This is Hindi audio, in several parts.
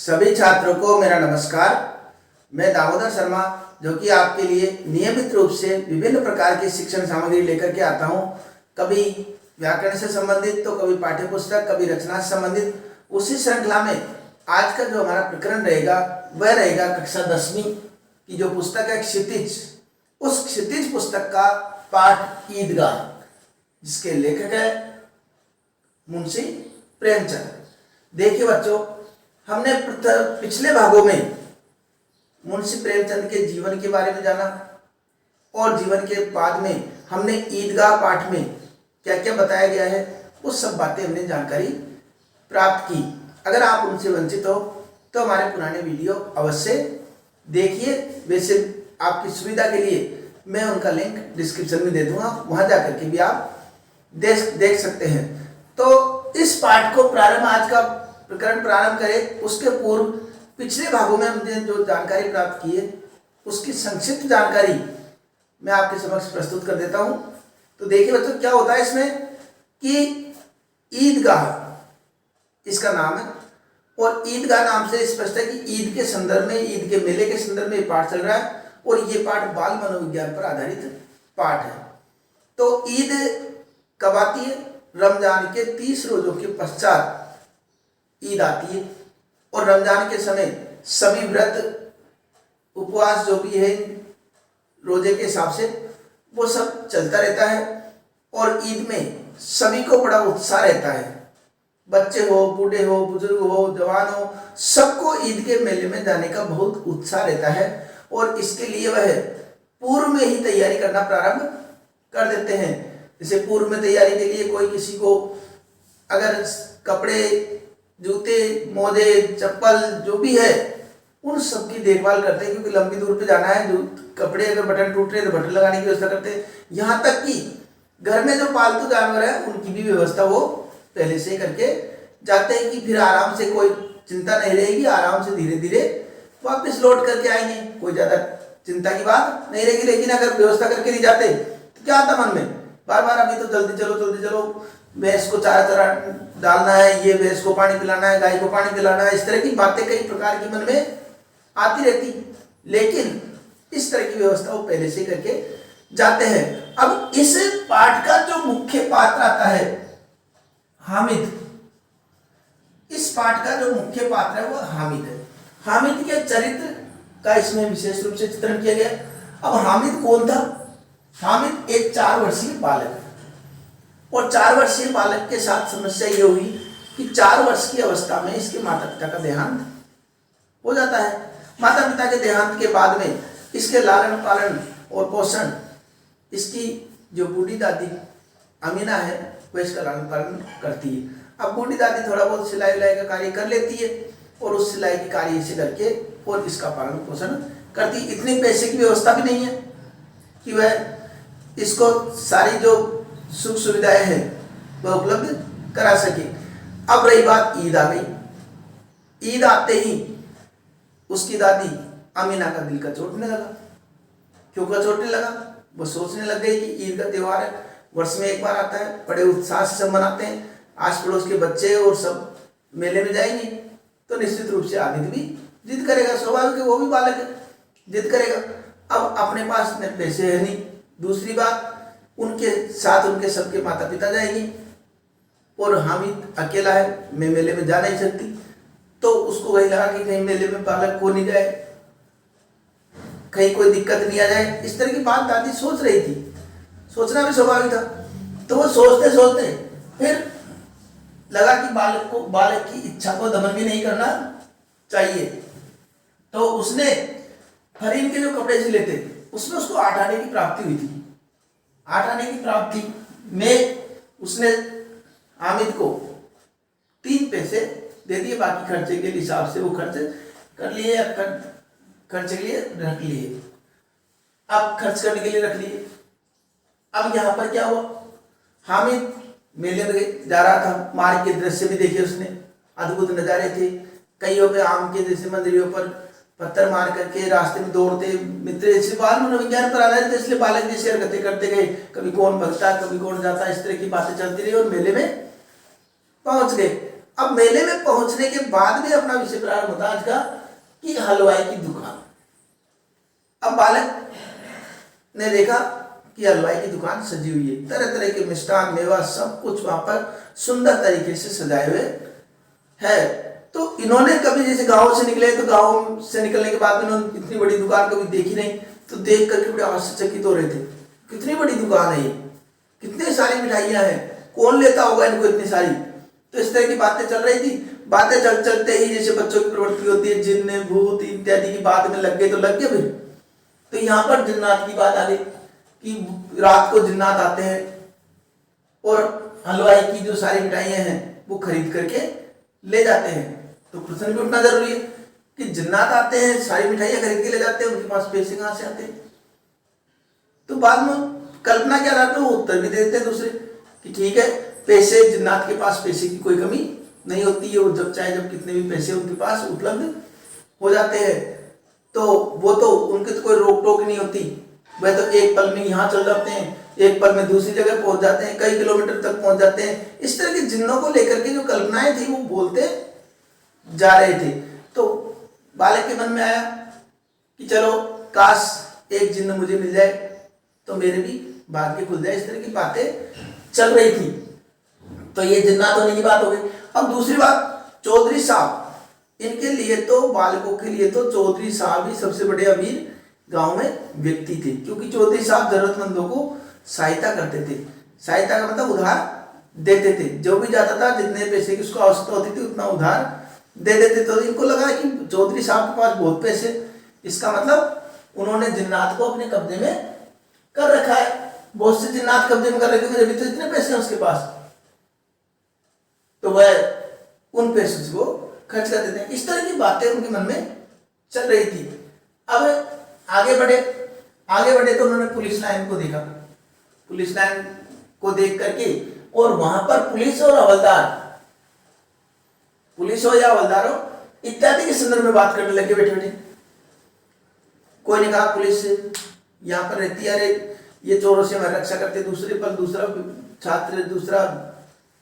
सभी छात्रों को मेरा नमस्कार। मैं दामोदर शर्मा जो कि आपके लिए नियमित रूप से विभिन्न प्रकार की शिक्षण सामग्री लेकर के आता हूं। कभी व्याकरण से संबंधित तो कभी पाठ्य पुस्तक, कभी रचना से संबंधित। उसी श्रृंखला में आज का जो हमारा प्रकरण रहेगा वह रहेगा कक्षा 10वीं की जो पुस्तक है क्षितिज। उस क्षितिज पुस्तक का पाठ ईदगाह, जिसके लेखक है मुंशी प्रेमचंद। देखिए बच्चों, हमने पिछले भागों में मुंशी प्रेमचंद के जीवन के बारे में जाना और जीवन के बाद में हमने ईदगाह पाठ में क्या क्या बताया गया है वो सब बातें हमने जानकारी प्राप्त की। अगर आप उनसे वंचित हो तो हमारे पुराने वीडियो अवश्य देखिए। वैसे आपकी सुविधा के लिए मैं उनका लिंक डिस्क्रिप्शन में दे दूंगा, वहां जाकर के भी आप देख सकते हैं। तो इस पाठ को आज का प्रकरण प्रारंभ करें उसके पूर्व पिछले भागों में हमने जो जानकारी प्राप्त की है उसकी संक्षिप्त जानकारी मैं आपके समक्ष प्रस्तुत कर देता हूं। तो देखिए बच्चों, क्या होता है इसमें कि ईदगाह इसका नाम है और ईदगाह नाम से स्पष्ट है कि ईद के संदर्भ में, ईद के मेले के संदर्भ में पाठ चल रहा है और ये पाठ बाल मनोविज्ञान पर आधारित पाठ है। तो ईद कब आती है? रमजान के 30 रोजों के पश्चात ईद आती है और रमजान के समय सभी व्रत उपवास जो भी है रोजे के हिसाब से वो सब चलता रहता है और ईद में सभी को बड़ा उत्साह रहता है। बच्चे हो, बूढ़े हो, बुजुर्ग हो, जवान हो, सबको ईद के मेले में जाने का बहुत उत्साह रहता है और इसके लिए वह पूर्व में ही तैयारी करना प्रारंभ कर देते हैं। जैसे पूर्व में तैयारी के लिए कोई किसी को अगर कपड़े, जूते, मोजे, चप्पल जो भी है उन सब की देखभाल करते हैं, क्योंकि लंबी दूर पे जाना है। जो कपड़े अगर बटन टूट रहे तो बटन लगाने की व्यवस्था करते हैं। यहाँ तक कि घर में जो पालतू जानवर है उनकी भी व्यवस्था वो पहले से करके जाते हैं कि फिर आराम से कोई चिंता नहीं रहेगी, आराम से धीरे धीरे वापस लौट करके आएंगे, कोई ज्यादा चिंता की बात नहीं रहेगी। लेकिन अगर व्यवस्था करके नहीं जाते तो क्या आता मन में, बार बार अभी तो जल्दी चलो, भैंस को चारा डालना है, ये भैंस को पानी पिलाना है, गाय को पानी पिलाना है, इस तरह की बातें कई प्रकार की मन में आती रहती। लेकिन इस तरह की व्यवस्था वो पहले से करके जाते हैं। अब इस पाठ का जो मुख्य पात्र आता है हामिद, इस पाठ का जो मुख्य पात्र है वो हामिद है। हामिद के चरित्र का इसमें विशेष रूप से चित्रण किया गया। अब हामिद कौन था? हामिद एक 4 वर्षीय बालक है और 4 वर्षीय बालक के साथ समस्या ये हुई कि 4 वर्ष की अवस्था में इसके माता पिता का देहांत हो जाता है। माता पिता के देहांत के बाद में इसके लालन पालन और पोषण इसकी जो बूढ़ी दादी अमीना है वह इसका लालन पालन करती है। अब बूढ़ी दादी थोड़ा बहुत सिलाई उलाई का कार्य कर लेती है और उस सिलाई की कार्य से करके और इसका पालन पोषण करती है। इतने पैसे की व्यवस्था भी नहीं है कि वह इसको सारी जो सुख सुविधाएं हैं वह उपलब्ध करा सके। अब रही बात, ईद आ गई। ईद आते ही उसकी दादी अमीना का दिल कचोटने लगा। क्यों कचोटने लगा? वो सोचने लग गई कि ईद का त्यौहार है, वर्ष में एक बार आता है, बड़े उत्साह से सब मनाते हैं, आस पड़ोस के बच्चे और सब मेले में जाएंगे तो निश्चित रूप से आदित्य भी जिद करेगा। स्वाभाविक है, वो भी बालक है, जिद करेगा। अब अपने पास इतने पैसे है नहीं। दूसरी बात, उनके साथ उनके सबके माता पिता जाएंगे और हामिद अकेला है, मैं मेले में जा नहीं सकती। तो उसको वही लगा कि कहीं मेले में बालक को नहीं जाए, कहीं कोई दिक्कत नहीं आ जाए। इस तरह की बात दादी सोच रही थी, सोचना भी स्वाभाविक था। तो वो सोचते सोचते फिर लगा कि बालक की इच्छा को दमन भी नहीं करना चाहिए। तो उसने फरीन के जो कपड़े सिले थे उसमें उसको 8 आने की प्राप्ति हुई थी। 8 आने की प्राप्ति में उसने हामिद को 3 पैसे दे दिए, बाकी खर्चे के हिसाब से वो खर्च कर लिए, खर्चे के लिए रख लिए। अब खर्च करने के लिए रख लिए। अब यहाँ पर क्या हुआ, हामिद मेले में जा रहा था, मार्ग के दृश्य भी देखे उसने, अद्भुत नजारे थे। कईयों पे आम के जैसे मंदिरों पर पत्थर मार करके रास्ते में दौड़ते मित्र, इसलिए बाल मनोविज्ञान पर आधारित, इसलिए बालक जैसे हरकतें करते गए, कभी कौन भगता कभी कौन जाता, इस तरह की बातें चलती रही और मेले में पहुंच गए। अब मेले में पहुंचने के बाद भी अपना विषय प्रारंभ होता आज का कि हलवाई की दुकान। अब बालक ने देखा कि हलवाई की दुकान सजी हुई है, तरह तरह के मिष्ठान मेवा सब कुछ वहां पर सुंदर तरीके से सजाए हुए है। तो इन्होंने कभी जैसे गांव से निकले तो गांव से निकलने के बाद में इन्होंने इतनी बड़ी दुकान कभी देखी नहीं, तो देख करके बड़े आश्चर्यचकित हो रहे थे, कितनी बड़ी दुकान है ये, कितनी सारी मिठाइयां हैं, कौन लेता होगा इनको इतनी सारी। तो इस तरह की बातें चल रही थी। बातें चलते ही जैसे बच्चों की प्रवृत्ति होती है, जिन्न भूत इत्यादि की बात में लग गए तो लग गए फिर। तो यहाँ पर जिन्नात की बात आ गई कि रात को जिन्नात आते हैं और हलवाई की जो सारी मिठाइयां हैं वो खरीद करके ले जाते हैं। तो प्रश्न भी उठना जरूरी है कि जिन्नात आते हैं, सारी मिठाइयां खरीद के ले जाते हैं, उनके पास पैसे कहाँ से आते हैं। तो बाद में कल्पना क्या रहता है, वो उत्तर भी देते हैं दूसरे कि ठीक है, पैसे जिन्नात के पास पैसे की कोई कमी नहीं होती है, वो जब चाहे जब कितने भी पैसे उनके पास उपलब्ध हो जाते हैं, तो वो तो उनकी तो कोई रोक टोक नहीं होती। वह तो एक पल में यहाँ चल जाते हैं, एक पल में दूसरी जगह पहुंच जाते हैं, कई किलोमीटर तक पहुंच जाते हैं। इस तरह के जिन्नों को लेकर के जो कल्पनाएं थी वो बोलते जा रहे थे। तो बालक के मन में आया कि चलो काश एक जिन्न मुझे मिल जाए तो मेरे भी भाग्य खुल जाए। इस तरह की बातें चल रही थी। तो ये जिन्नात होने की बात हो गई। अब दूसरी बात, चौधरी साहब, इनके लिए तो बालकों के लिए तो चौधरी साहब ही सबसे बड़े अमीर गांव में व्यक्ति थे, क्योंकि चौधरी साहब जरूरतमंदों को सहायता करते थे। सहायता का मतलब उधार देते थे, जो भी जाता था जितने पैसे की उसको आवश्यकता होती थी उतना उधार दे देते। तो इनको लगा कि चौधरी साहब के पास बहुत पैसे, इसका मतलब उन्होंने जिन्नात को अपने कब्जे में कर रखा है। बहुत से जिन्नात कब्जे में कर रखे थे, तो इतने पैसे हैं उसके पास, तो वह उन पैसों को खर्च कर देते हैं। इस तरह की बातें उनके मन में चल रही थी। अब आगे बढ़े तो उन्होंने पुलिस लाइन को देखा। पुलिस लाइन को देख करके और वहां पर पुलिस और हवलदार, पुलिस हो या हवलदार हो इत्यादि के संदर्भ में बात करने लगे बैठे बैठे। कोई ने कहा पुलिस यहाँ पर रहती है, अरे ये चोरों से हमारी रक्षा करते। दूसरे पर दूसरा छात्र, दूसरा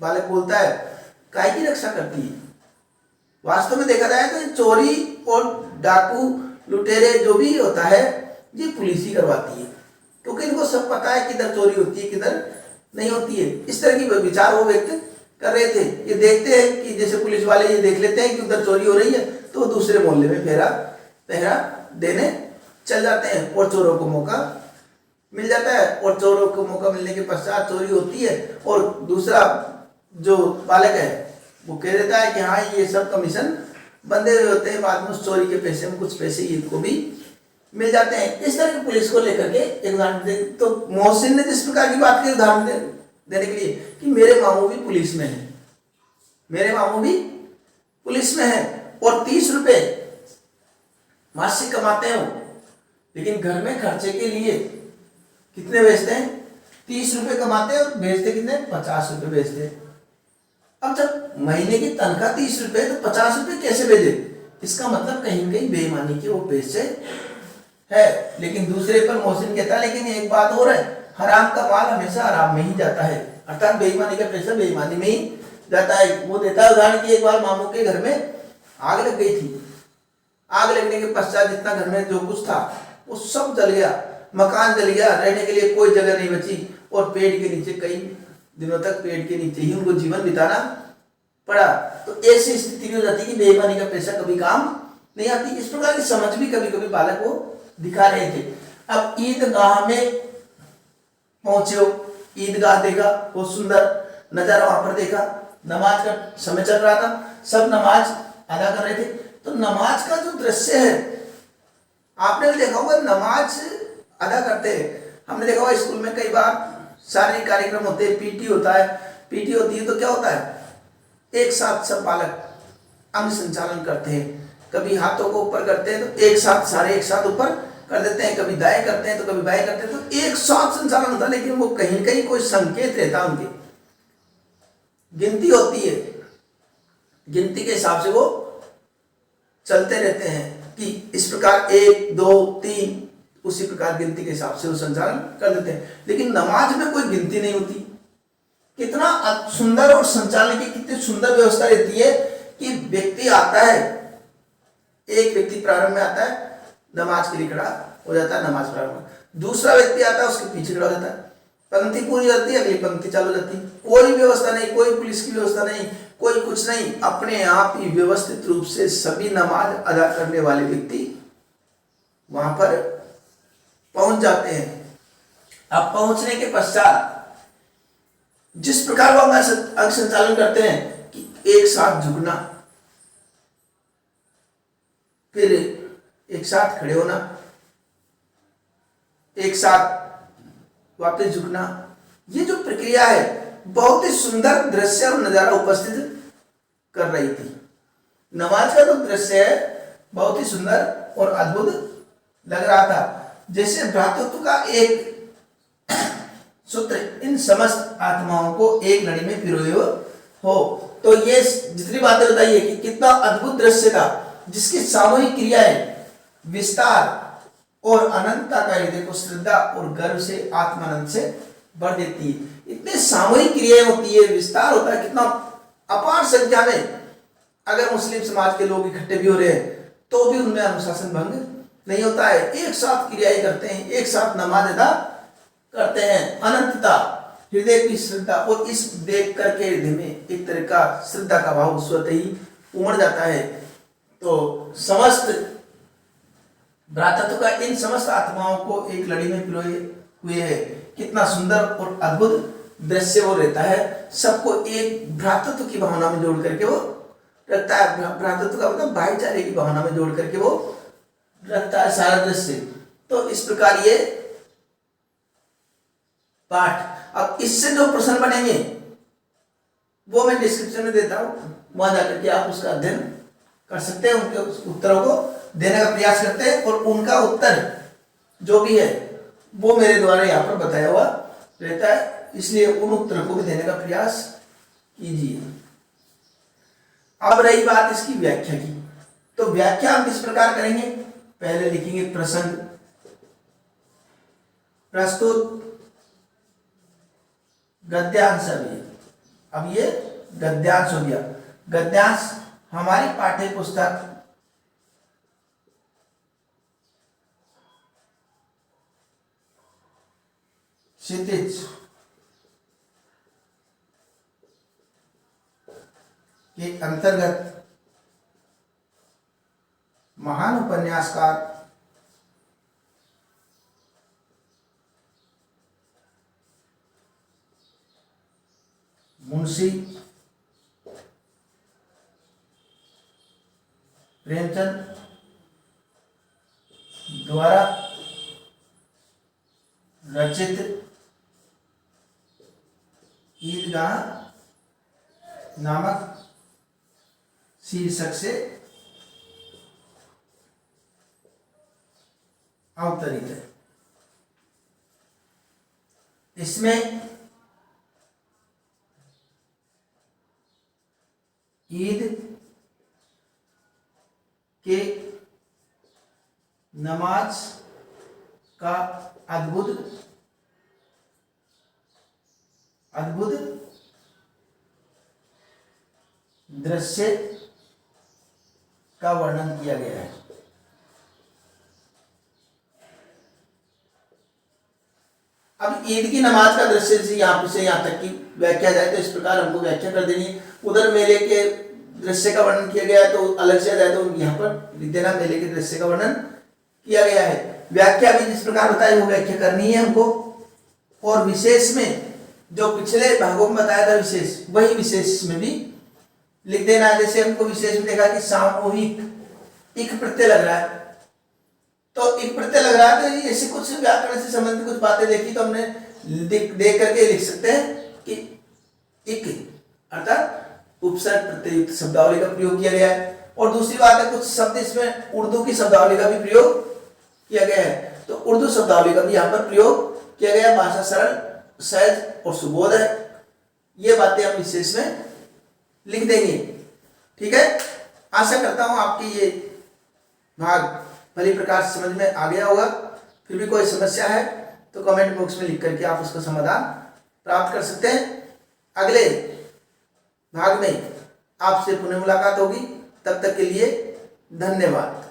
बालक बोलता है काय की रक्षा करती है। वास्तव में देखा जाए तो चोरी और डाकू लुटेरे जो भी होता है ये पुलिस ही करवाती है, क्योंकि इनको सब पता है किधर चोरी होती है किधर नहीं होती है। इस तरह की विचार वो व्यक्त कर रहे थे। ये देखते हैं कि जैसे पुलिस वाले ये देख लेते हैं कि उधर चोरी हो रही है तो वो दूसरे मोहल्ले में पहरा देने चल जाते हैं और चोरों को मौका मिल जाता है। और चोरों को मौका मिलने के पश्चात चोरी होती है और दूसरा जो बालक है वो कह देता है कि हाँ ये सब कमीशन बंधे हुए होते हैं, बाद में उस चोरी के पैसे में कुछ पैसे इनको भी मिल जाते हैं। इस तरह की पुलिस को लेकर के एक उदाहरण दे। तो मोहसिन ने जिस प्रकार की बात की उदाहरण देने के लिए कि मेरे मामू भी पुलिस में है, मेरे मामू भी पुलिस में है और 30 रुपए मासिक कमाते हैं वो, लेकिन घर में खर्चे के लिए कितने भेजते हैं, 30 रुपए कमाते हैं और भेजते कितने, 50 रुपए भेजते हैं। अब जब महीने की तनख्वाह 30 रुपए तो 50 रुपए कैसे भेजे, इसका मतलब कहीं कहीं बेईमानी के वो पैसे है। लेकिन दूसरे पर मोहसिन कहता है लेकिन एक बात और है, हराम का माल हमेशा हराम में ही जाता है, अर्थात बेईमानी का पैसा बेईमानी में ही जाता है। वो देता है उदाहरण कि एक बार मामू के घर में आग लग गई थी। आग लगने के पश्चात जितना घर में जो कुछ था वो सब जल गया, मकान जल गया, रहने के लिए कोई जगह नहीं बची और पेड़ के नीचे कई दिनों तक पेड़ के नीचे ही उनको जीवन बिताना पड़ा। तो ऐसी स्थिति हो जाती है कि बेईमानी का पैसा कभी काम नहीं आती। इस प्रकार की समझ भी कभी कभी बालक को दिखा रहे थे। अब ईदगाह में पहुंचे हो, ईदगाह देखा, बहुत सुंदर नजारा वहां पर देखा, नमाज का समय चल रहा था, सब नमाज अदा कर रहे थे। तो नमाज का जो दृश्य है आपने भी देखा होगा, नमाज अदा करते हैं, हमने देखा होगा स्कूल में कई बार शारीरिक कार्यक्रम होते हैं, पीटी होता है, पीटी होती है तो क्या होता है, एक साथ सब बालक अंग संचालन करते हैं, कभी हाथों को ऊपर करते हैं तो एक साथ सारे एक साथ ऊपर कर देते हैं, कभी दाएं करते हैं तो कभी बाएं करते हैं, तो एक साथ संचालन होता है। लेकिन वो कहीं कहीं कोई संकेत रहता है, उनकी गिनती होती है, गिनती के हिसाब से वो चलते रहते हैं कि इस प्रकार 1 2 3 उसी प्रकार गिनती के हिसाब से वो संचालन कर देते हैं। लेकिन नमाज में कोई गिनती नहीं होती, कितना सुंदर और संचालन की कितनी सुंदर व्यवस्था रहती है कि व्यक्ति आता है, एक व्यक्ति प्रारंभ में आता है, नमाज के लिए खड़ा हो जाता है, नमाज प्रारंभ, दूसरा व्यक्ति आता है उसके पीछे खड़ा हो जाता है, पंक्ति पूरी होती है, अगली पंक्ति चालू हो जाती है, कोई व्यवस्था नहीं, कोई पुलिस की व्यवस्था नहीं, कोई कुछ नहीं, अपने आप ही व्यवस्थित रूप से सभी नमाज अदा करने वाले व्यक्ति वहां पर पहुंच जाते हैं। अब पहुंचने के पश्चात जिस प्रकार वो अंग संचालन करते हैं कि एक साथ झुकना, फिर एक साथ खड़े होना, एक साथ वापस झुकना, ये जो प्रक्रिया है बहुत ही सुंदर दृश्य और नजारा उपस्थित कर रही थी। नमाज का जो दृश्य है बहुत ही सुंदर और अद्भुत लग रहा था, जैसे भ्रातृत्व का एक सूत्र इन समस्त आत्माओं को एक लड़ी में पिरोए हो। तो ये जितनी बातें बताइए कि कितना अद्भुत दृश्य था, जिसकी सामूहिक क्रियाएं विस्तार और अनंतता का हृदय को श्रद्धा और गर्व से आत्मानंद से भर देती है। इतनी सामूहिक क्रियाएं होती है, विस्तार होता है, कितना अपार संख्या में अगर मुस्लिम समाज के लोग इकट्ठे भी हो रहे हैं तो भी उनमें अनुशासन भंग नहीं होता है, एक साथ क्रियाएं करते हैं, एक साथ नमाज अदा करते हैं, अनंतता, हृदय की श्रद्धा, और इस देख करके हृदय में एक तरह का श्रद्धा का भाव स्वतः ही उमड़ जाता है। तो समस्त भ्रातृत्व का इन समस्त आत्माओं को एक लड़ी में पिरोए हुए है, कितना सुंदर और अद्भुत दृश्य वो रहता है, सबको एक भ्रातृत्व की भावना में जोड़ करके वो रखता है। भ्रातृत्व का मतलब भाईचारे की भावना में जोड़ करके वो रखता है सारा दृश्य। तो इस प्रकार ये पाठ, अब इससे जो प्रश्न बनेंगे वो मैं डिस्क्रिप्शन में देता हूं, वहां जाकर के आप उसका अध्ययन कर सकते हैं, उनके उत्तरों को देने का प्रयास करते हैं, और उनका उत्तर जो भी है वो मेरे द्वारा यहाँ पर बताया हुआ रहता है, इसलिए उन उत्तरों को भी देने का प्रयास कीजिए। अब रही बात इसकी व्याख्या की, तो व्याख्या हम किस प्रकार करेंगे, पहले लिखेंगे प्रसंग, प्रस्तुत, गद्यांश। अब ये गद्यांश हो गया। गद्यांश हमारी पाठ्य पुस्तक क्षितिज के अंतर्गत महान उपन्यासकार मुंशी प्रेमचंद द्वारा रचित ईदगाह नामक शीर्षक से अवतरित है। इसमें ईद के नमाज का अद्भुत दृश्य का वर्णन किया गया है। अब ईद की नमाज का दृश्य से यहाँ से यहाँ तक की व्याख्या जाए तो इस प्रकार हमको व्याख्या कर देनी है। उधर मेले के दृश्य का वर्णन किया गया है तो अलग से जाए तो यहाँ पर लिख देना मेले के दृश्य का वर्णन किया गया है। व्याख्या भी जिस प्रकार बताई वो व्याख्या करनी है हमको, और विशेष में जो पिछले भागों में बताया था विशेष, वही विशेष में भी लिख देना है। जैसे हमको विशेष में देखा कि सामूहिक इक प्रत्यय लग रहा है, तो इक प्रत्यय लग रहा है तो ऐसे कुछ व्याकरण से संबंधित कुछ बातें देखी तो हमने देख करके लिख सकते हैं कि इक अर्थात उपसर्ग प्रत्ययुक्त शब्दावली का प्रयोग किया गया है। और दूसरी बात है कुछ शब्द इसमें उर्दू की शब्दावली का भी प्रयोग किया गया है, तो उर्दू शब्दावली का भी यहाँ पर प्रयोग किया गया। भाषा सरल, सहज और सुबोध है। ये बातें हम विशेष में लिख देंगे। ठीक है, आशा करता हूं आपकी ये भाग भली प्रकार से समझ में आ गया होगा। फिर भी कोई समस्या है तो कमेंट बॉक्स में लिख करके आप उसका समाधान प्राप्त कर सकते हैं। अगले भाग में आपसे पुनः मुलाकात होगी। तब तक के लिए धन्यवाद।